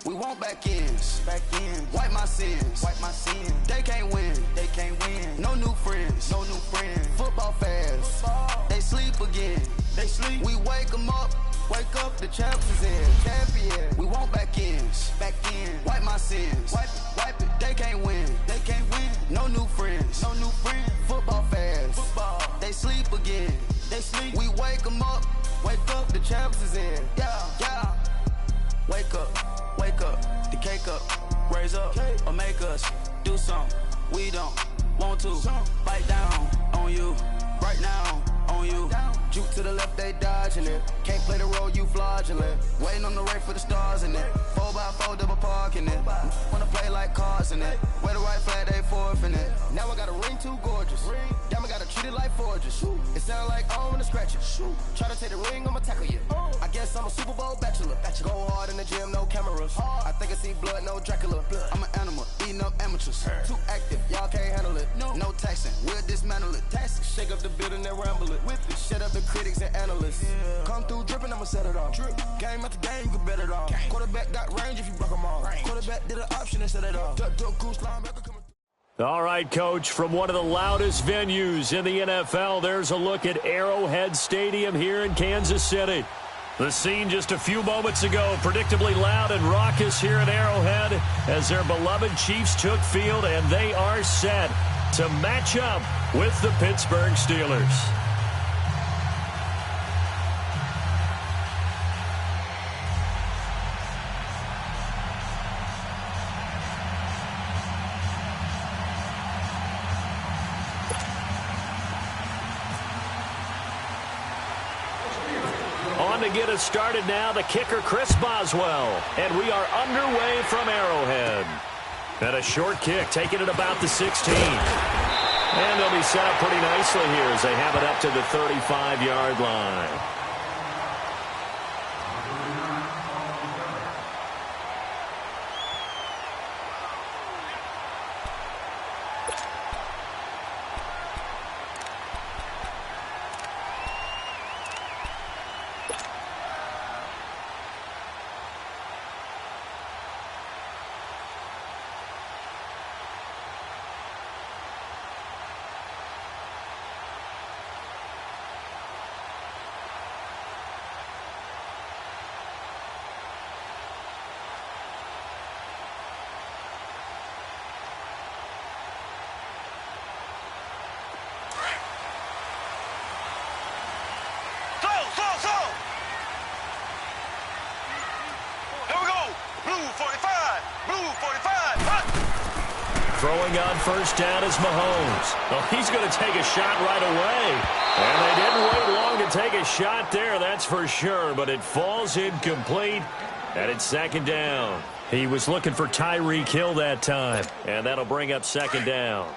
We want back ends. Wipe my sins. They can't win. No new friends. Football fast. They sleep again. We wake them up. Wake up, the champs is in. We want back ends. Wipe my sins. Wipe it. They can't win. No new friends. Football fast. They sleep again. We wake them up. Wake up, the champs is in. Yeah. Wake up, the cake up, raise up, or make us do something we don't want to. Bite down on you, right now on you. Juke to the left, they dodging it. Can't play the role, you fraudulent. Waiting on the race for the stars in it. 4x4 double parking it. Wanna play like cars in it. Wear the right flag, they forfeit it. Now I got a ring too gorgeous. Damn, I gotta treat it like forges. It sound like I wanna scratch it. Try to take the ring, I'ma tackle you. I guess I'm a Super Bowl bachelor. Go hard in the gym, no cameras. I think I see blood, no Dracula. I'm an animal, eating up amateurs. Too active, y'all can't handle it. No taxing, we'll dismantle it. Shake up the building and ramble it. Whip it, shut up the critics and analysts. Come through dripping, I'ma set it off. Game after game, you can bet it off. Quarterback got range if you broke them off. Quarterback did an option and set it off. All right, Coach, from one of the loudest venues in the NFL, there's a look at Arrowhead Stadium here in Kansas City. The scene just a few moments ago, predictably loud and raucous here at Arrowhead as their beloved Chiefs took field, and they are set to match up with the Pittsburgh Steelers. On to get us started now, the kicker, Chris Boswell. And we are underway from Arrowhead. And a short kick, taking it about the 16. And they'll be set up pretty nicely here as they have it up to the 35-yard line. Throwing on first down is Mahomes. Oh, he's going to take a shot right away. And they didn't wait long to take a shot there, that's for sure. But it falls incomplete, and it's second down. He was looking for Tyreek Hill that time, and that'll bring up second down.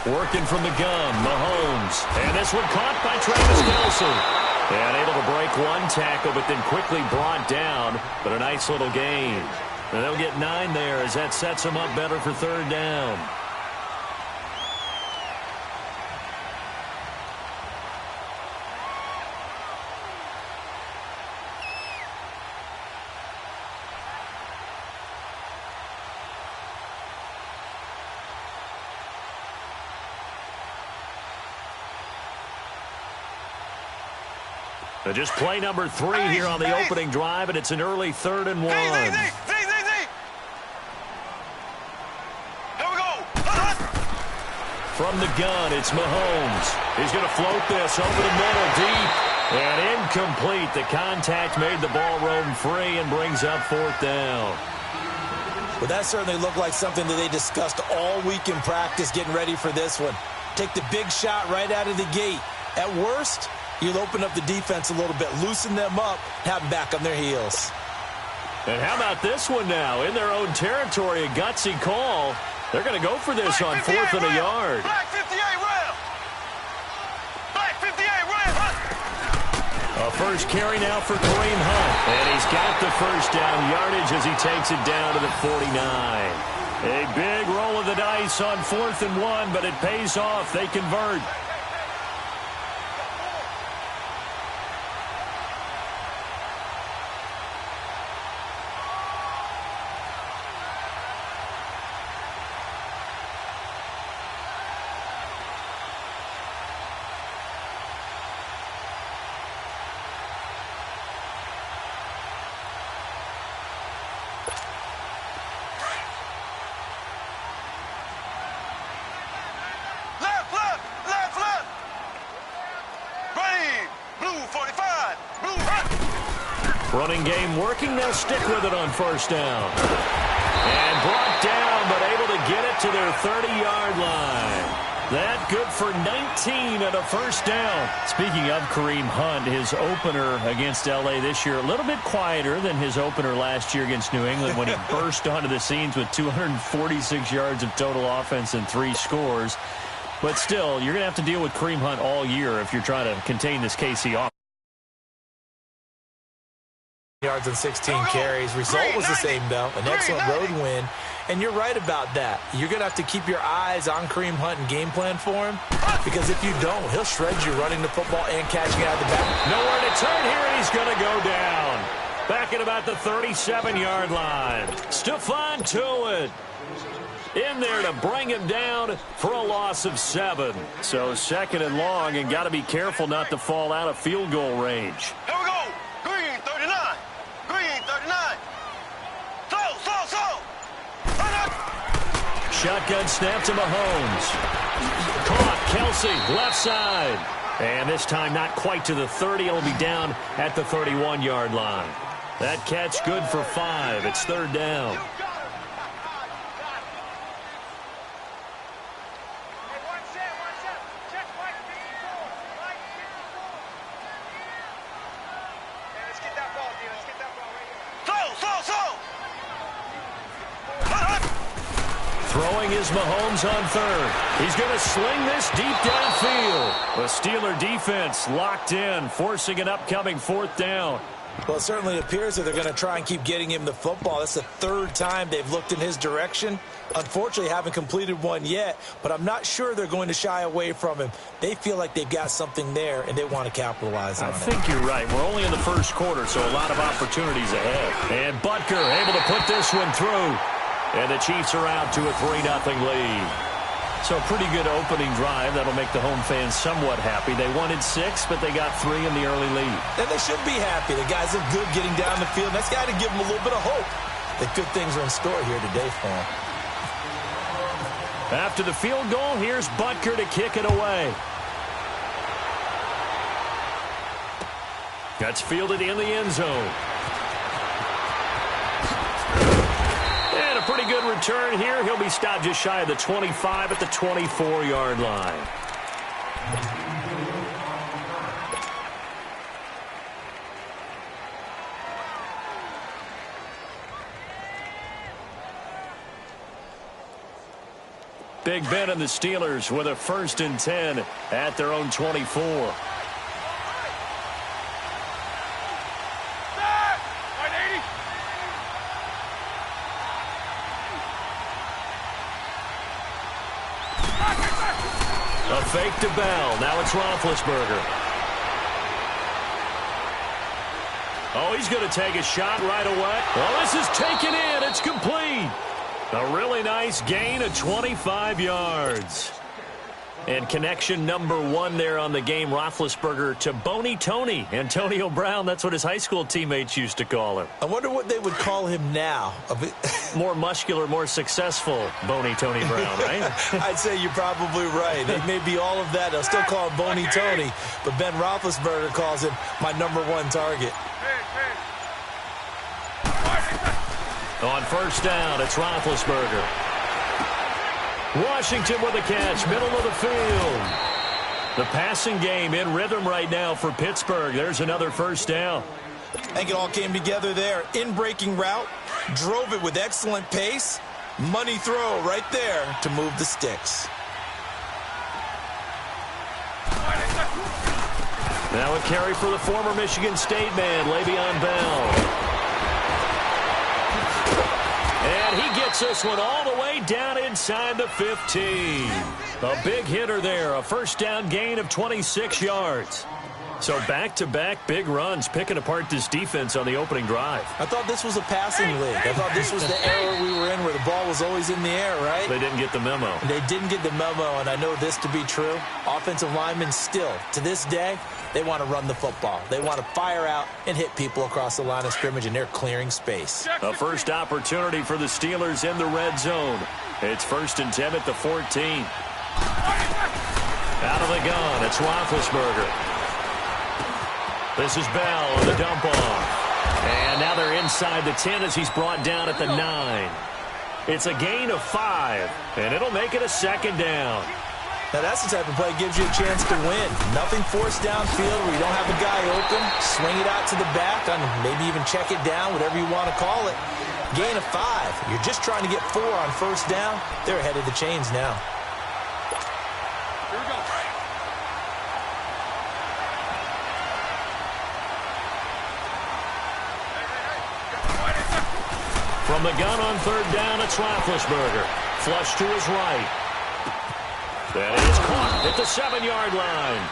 Working from the gun, Mahomes. And this one caught by Travis Kelce. And able to break one tackle, but then quickly brought down. But a nice little gain. And they'll get 9 there as that sets them up better for third down. Just play number 3 here on the opening drive, and it's an early 3rd and 1. Here we go. From the gun, it's Mahomes. He's going to float this over the middle deep. And incomplete. The contact made the ball roam free and brings up 4th down. Well, that certainly looked like something that they discussed all week in practice getting ready for this one. Take the big shot right out of the gate. At worst, you'll open up the defense a little bit, loosen them up, have them back on their heels. And how about this one now? In their own territory, a gutsy call. They're going to go for this on 4th and a yard. Black 58 round. Black 58 round. A first carry now for Kareem Hunt. And he's got the first down yardage as he takes it down to the 49. A big roll of the dice on 4th and 1, but it pays off. They convert. Running game working. They'll stick with it on 1st down. And brought down, but able to get it to their 30-yard line. That good for 19 and a 1st down. Speaking of Kareem Hunt, his opener against L.A. this year, a little bit quieter than his opener last year against New England when he burst onto the scenes with 246 yards of total offense and 3 scores. But still, you're going to have to deal with Kareem Hunt all year if you're trying to contain this KC offense. Yards and 16 carries. Result was the same, though. An excellent road win. And you're right about that. You're going to have to keep your eyes on Kareem Hunt and game plan for him, because if you don't, he'll shred you running the football and catching it out of the back. Nowhere to turn here, and he's going to go down. Back at about the 37-yard line. Stephon Tuitt in there to bring him down for a loss of 7. So 2nd and long, and got to be careful not to fall out of field goal range. Here we go. Green 39. Green 39. Slow. Shotgun snap to Mahomes. Caught. Kelsey, left side. And this time not quite to the 30. It'll be down at the 31-yard line. That catch good for 5. It's 3rd down. Throwing is Mahomes on 3rd. He's going to sling this deep downfield. The Steeler defense locked in, forcing an upcoming 4th down. Well, it certainly appears that they're going to try and keep getting him the football. That's the 3rd time they've looked in his direction. Unfortunately, haven't completed one yet, but I'm not sure they're going to shy away from him. They feel like they've got something there, and they want to capitalize on it. I think you're right. We're only in the 1st quarter, so a lot of opportunities ahead. And Butker able to put this one through. And the Chiefs are out to a 3-0 lead. So a pretty good opening drive. That'll make the home fans somewhat happy. They wanted 6, but they got 3 in the early lead. And they should be happy. The guys look good getting down the field. That's got to give them a little bit of hope that good things are in store here today for them. After the field goal, here's Butker to kick it away. That's fielded in the end zone. And a pretty good return here. He'll be stopped just shy of the 25 at the 24-yard line. Big Ben and the Steelers with a 1st and 10 at their own 24. A fake to Bell. Now it's Roethlisberger. Oh, he's going to take a shot right away. Well, this is taken in. It's complete. A really nice gain of 25 yards. And connection number 1 there on the game, Roethlisberger to Boney Tony. Antonio Brown, that's what his high school teammates used to call him. I wonder what they would call him now. More muscular, more successful Boney Tony Brown, right? I'd say you're probably right. It may be all of that. They'll still call him Boney Tony, but Ben Roethlisberger calls him my number 1 target. On 1st down, it's Roethlisberger. Washington with a catch, middle of the field. The passing game in rhythm right now for Pittsburgh. There's another 1st down. I think it all came together there. In-breaking route, drove it with excellent pace. Money throw right there to move the sticks. Now a carry for the former Michigan State man, Le'Veon Bell. And he gets gets this one all the way down inside the 15. A big hitter there, a first down gain of 26 yards. So back-to-back big runs, picking apart this defense on the opening drive. I thought this was a passing league. I thought this was the era we were in where the ball was always in the air, right? They didn't get the memo. They didn't get the memo, and I know this to be true. Offensive linemen still, to this day, they want to run the football. They want to fire out and hit people across the line of scrimmage, and they're clearing space. A first opportunity for the Steelers in the red zone. It's 1st and 10 at the 14. Out of the gun, it's Roethlisberger. This is Bell on the dump off. And now they're inside the 10 as he's brought down at the 9. It's a gain of 5, and it'll make it a 2nd down. Now that's the type of play that gives you a chance to win. Nothing forced downfield where you don't have a guy open. Swing it out to the back, and maybe even check it down, whatever you want to call it. Gain of 5. You're just trying to get 4 on first down. They're ahead of the chains now. Here we go. From the gun on 3rd down, it's Roethlisberger. Flush to his right. That is caught at the 7-yard line.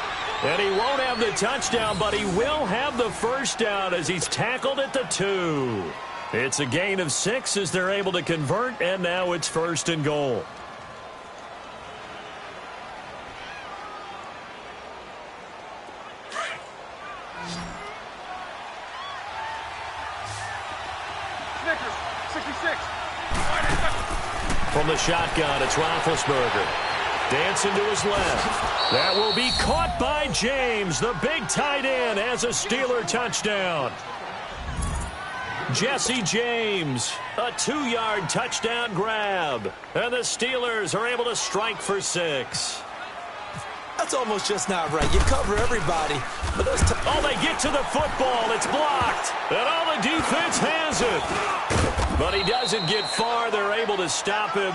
And he won't have the touchdown, but he will have the first down as he's tackled at the 2. It's a gain of 6 as they're able to convert, and now it's 1st and goal. Snickers, 66. From the shotgun, it's Roethlisberger. Dancing to his left. That will be caught by James. The big tight end has a Steeler touchdown. Jesse James, a 2-yard touchdown grab. And the Steelers are able to strike for 6. That's almost just not right. You cover everybody, but those they get to the football. It's blocked. And all the defense has it. But he doesn't get far. They're able to stop him.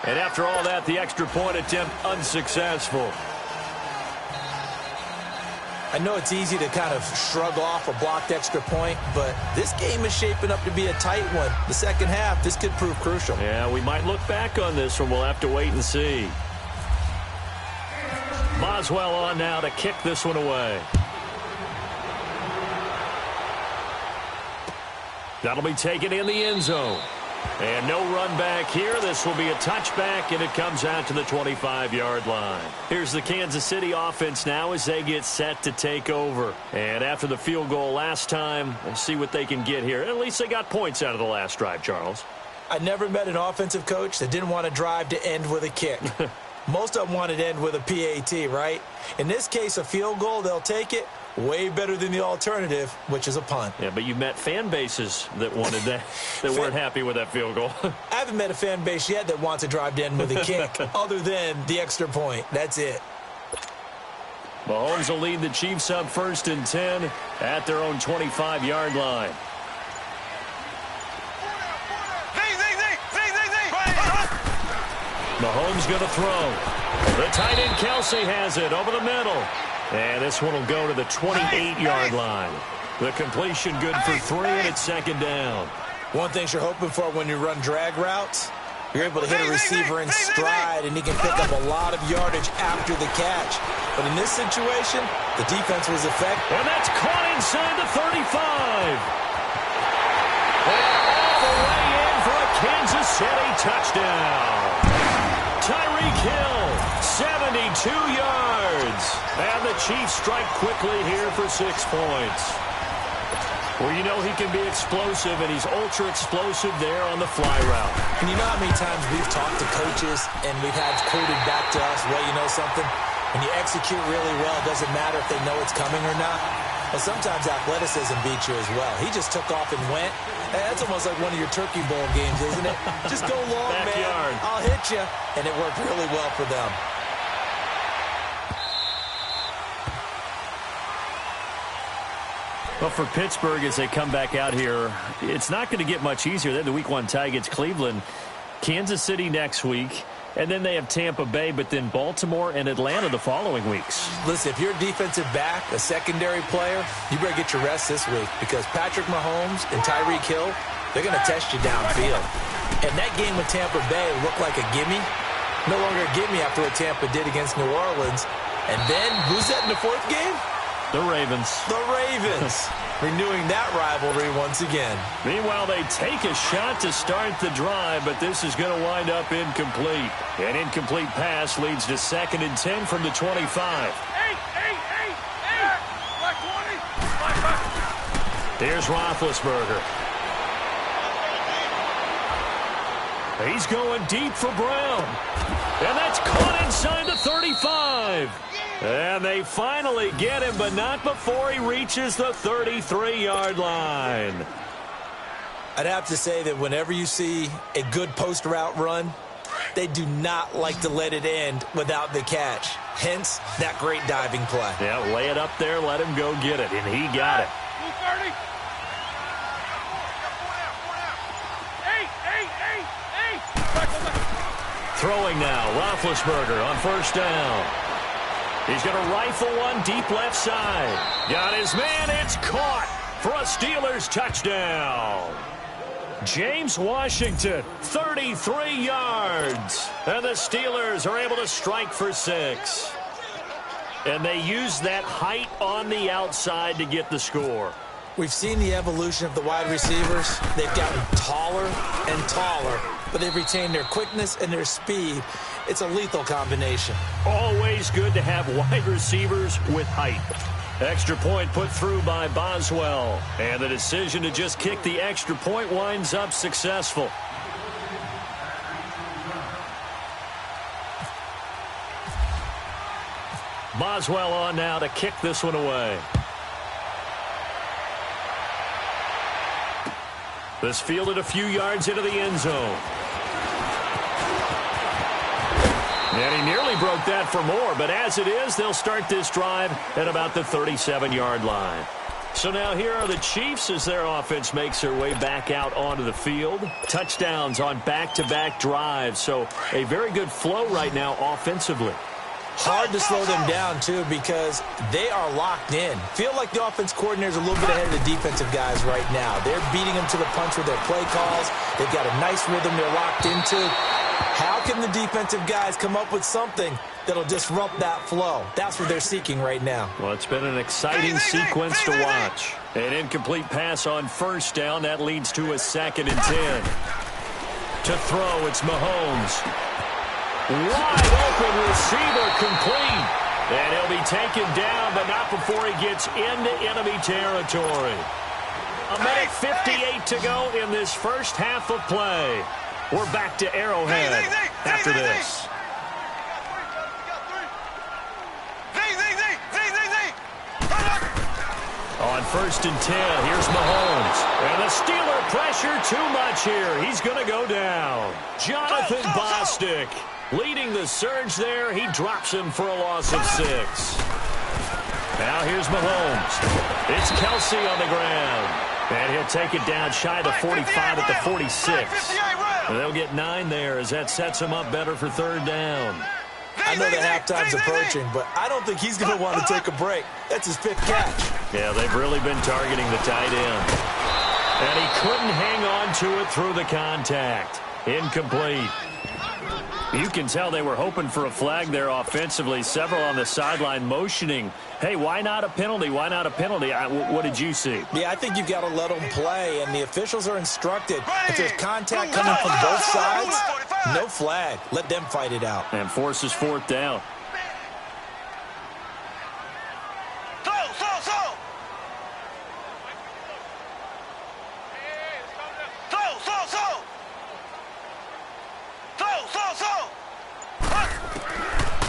And after all that, the extra point attempt unsuccessful. I know it's easy to kind of shrug off a blocked extra point, but this game is shaping up to be a tight one. The second half, this could prove crucial. Yeah, we might look back on this one. We'll have to wait and see. Boswell on now to kick this one away. That'll be taken in the end zone. And no run back here. This will be a touchback, and it comes out to the 25-yard line. Here's the Kansas City offense now as they get set to take over. And after the field goal last time, let's see what they can get here. At least they got points out of the last drive, Charles. I never met an offensive coach that didn't want to drive to end with a kick. Most of them wanted to end with a PAT, right? In this case, a field goal, they'll take it. Way better than the alternative, which is a punt. Yeah, but you met fan bases that wanted that, that weren't happy with that field goal. I haven't met a fan base yet that wants to drive to end with a kick, other than the extra point. That's it. Mahomes will lead the Chiefs up 1st and 10 at their own 25-yard line. Mahomes going to throw. The tight end Kelsey has it over the middle. And this one will go to the 28-yard line. The completion good for 3, and it's 2nd down. One thing you're hoping for when you run drag routes, you're able to hit a receiver in stride, and he can pick up a lot of yardage after the catch. But in this situation, the defense was effective. And that's caught inside the 35. And all the way in for a Kansas City touchdown. Tyreek Hill, 72 yards. And the Chiefs strike quickly here for 6 points. Well, you know he can be explosive, and he's ultra-explosive there on the fly route. And you know how many times we've talked to coaches, and we've had quoted back to us, well, you know something? When you execute really well, it doesn't matter if they know it's coming or not. But sometimes athleticism beats you as well. He just took off and went. That's almost like one of your Turkey Bowl games, isn't it? Just go long, Backyard. man. I'll hit you. And it worked really well for them. Well, for Pittsburgh, as they come back out here, it's not going to get much easier. Then the Week 1 tie against Cleveland, Kansas City next week, and then they have Tampa Bay, but then Baltimore and Atlanta the following weeks. Listen, if you're a defensive back, a secondary player, you better get your rest this week because Patrick Mahomes and Tyreek Hill, they're going to test you downfield. And that game with Tampa Bay looked like a gimme. No longer a gimme after what Tampa did against New Orleans. And then, who's that in the fourth game? The Ravens. The Ravens. Renewing that rivalry once again. Meanwhile, they take a shot to start the drive, but this is going to wind up incomplete. An incomplete pass leads to 2nd and 10 from the 25. Here's Roethlisberger. He's going deep for Brown. And that's caught inside the 35. And they finally get him, but not before he reaches the 33-yard line. I'd have to say that whenever you see a good post route run, they do not like to let it end without the catch. Hence, that great diving play. Yeah, lay it up there, let him go get it, and he got it. Throwing now, Roethlisberger on 1st down. He's going to rifle one deep left side. Got his man, it's caught for a Steelers touchdown. James Washington, 33 yards. And the Steelers are able to strike for 6. And they use that height on the outside to get the score. We've seen the evolution of the wide receivers. They've gotten taller and taller, but they've retained their quickness and their speed. It's a lethal combination. Always good to have wide receivers with height. Extra point put through by Boswell. And the decision to just kick the extra point winds up successful. Boswell on now to kick this one away. This fielded a few yards into the end zone. And he nearly broke that for more, but as it is, they'll start this drive at about the 37-yard line. So now here are the Chiefs as their offense makes their way back out onto the field. Touchdowns on back-to-back drives, so a very good flow right now offensively. Hard to slow them down, too, because they are locked in. Feel like the offense coordinator's a little bit ahead of the defensive guys right now. They're beating them to the punch with their play calls. They've got a nice rhythm they're locked into. How can the defensive guys come up with something that'll disrupt that flow? That's what they're seeking right now. Well, it's been an exciting sequence to watch. An incomplete pass on 1st down. That leads to a 2nd and 10. To throw, it's Mahomes. Wide open receiver complete. And he'll be taken down, but not before he gets into enemy territory. A minute 58 to go in this first half of play. We're back to Arrowhead after this. On 1st and 10, here's Mahomes. And the Steeler pressure too much here. He's going to go down. Jonathan Bostic leading the surge there. He drops him for a loss of 6. Now here's Mahomes. It's Kelsey on the ground. And he'll take it down shy of the 45 at the 46. And they'll get 9 there as that sets him up better for 3rd down. I know that halftime's approaching, but I don't think he's going to want to take a break. That's his 5th catch. Yeah, they've really been targeting the tight end. And he couldn't hang on to it through the contact. Incomplete. You can tell they were hoping for a flag there offensively. Several on the sideline motioning, hey, why not a penalty? Why not a penalty? What did you see? Yeah, I think you've got to let them play, and the officials are instructed. If there's contact coming from both sides, no flag. Let them fight it out. And forces 4th down.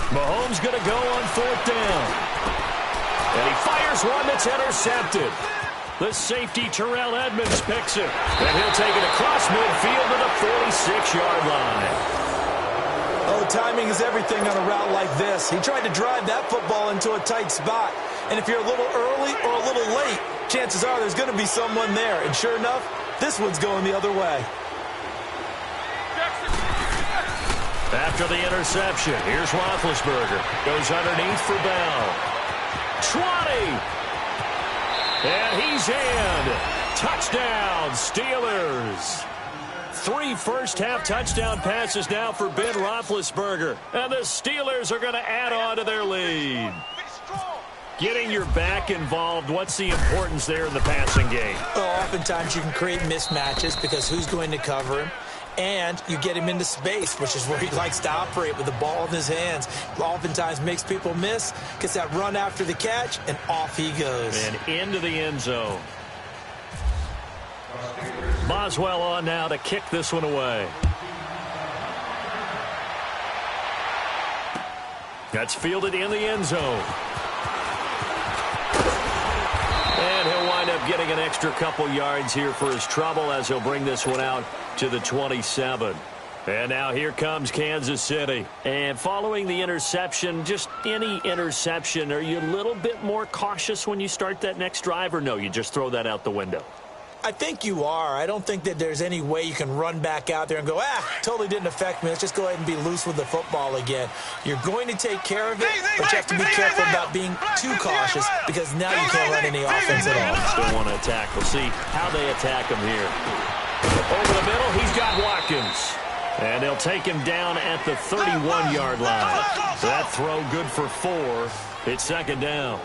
Mahomes going to go on 4th down. And he fires one that's intercepted. The safety, Terrell Edmonds, picks it. And he'll take it across midfield to the 46-yard line. Oh, timing is everything on a route like this. He tried to drive that football into a tight spot. And if you're a little early or a little late, chances are there's going to be someone there. And sure enough, this one's going the other way. After the interception, here's Roethlisberger. Goes underneath for Bell. 20. And he's in. Touchdown, Steelers. 3 first-half touchdown passes now for Ben Roethlisberger. And the Steelers are going to add on to their lead. Getting your back involved, what's the importance there in the passing game? Well, oftentimes you can create mismatches because who's going to cover him? And you get him into space, which is where he likes to operate with the ball in his hands. Oftentimes makes people miss, gets that run after the catch, and off he goes. And into the end zone. Boswell on now to kick this one away. That's fielded in the end zone. And he'll wind up getting an extra couple yards here for his trouble as he'll bring this one out to the 27. And now here comes Kansas City. And following the interception, just any interception, are you a little bit more cautious when you start that next drive, or no, you just throw that out the window? I think you are. I don't think that there's any way you can run back out there and go, totally didn't affect me. Let's just go ahead and be loose with the football again. You're going to take care of it, but you have to be careful about being too cautious because now you can't run any offense at all. Still want to attack. We'll see how they attack him here. Over the middle, he's got Watkins. And they'll take him down at the 31-yard line. That throw good for 4. It's second down.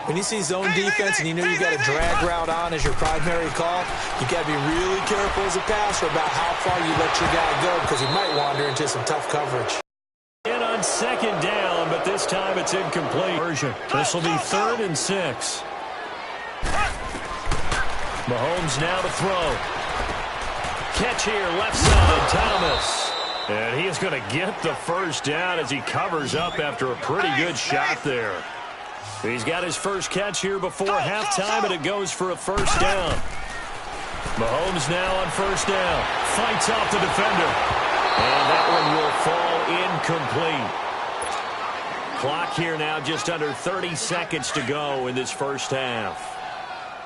When you see zone defense and you know you got a drag route on as your primary call, you got to be really careful as a passer about how far you let your guy go because he might wander into some tough coverage. And on second down, but this time it's incomplete. This will be 3rd and 6. Mahomes now to throw. Catch here, left side, Thomas. And he is going to get the first down as he covers up after a pretty good shot there. He's got his first catch here before halftime, and it goes for a first down. Mahomes now on first down. Fights off the defender. And that one will fall incomplete. Clock here now just under 30 seconds to go in this first half.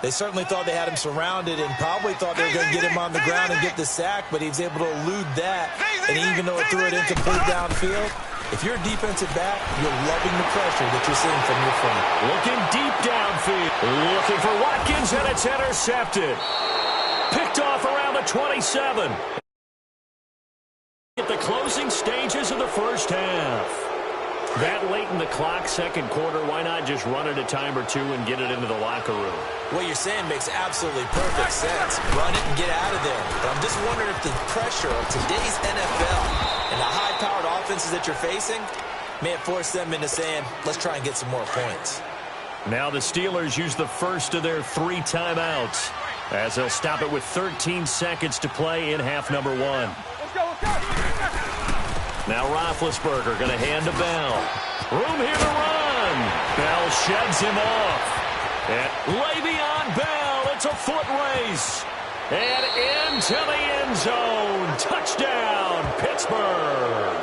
They certainly thought they had him surrounded and probably thought they were going to get him on the ground and get the sack, but he was able to elude that. And even though it threw it incomplete downfield, if you're a defensive back, you're loving the pressure that you're seeing from your front. Looking deep downfield. Looking for Watkins, and it's intercepted. Picked off around the 27. At the closing stages of the first half. That late in the clock, second quarter, why not just run it a time or two and get it into the locker room? What you're saying makes absolutely perfect sense. Run it and get out of there. But I'm just wondering if the pressure of today's NFL and the high-powered offenses that you're facing may have forced them into saying, let's try and get some more points. Now the Steelers use the first of their 3 timeouts as they'll stop it with 13 seconds to play in half number 1. Now Roethlisberger going to hand to Bell. Room here to run. Bell sheds him off. And Le'Veon Bell, it's a foot race. And into the end zone. Touchdown, Pittsburgh.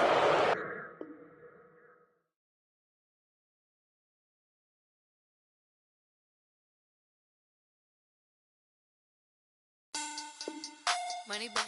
Money back.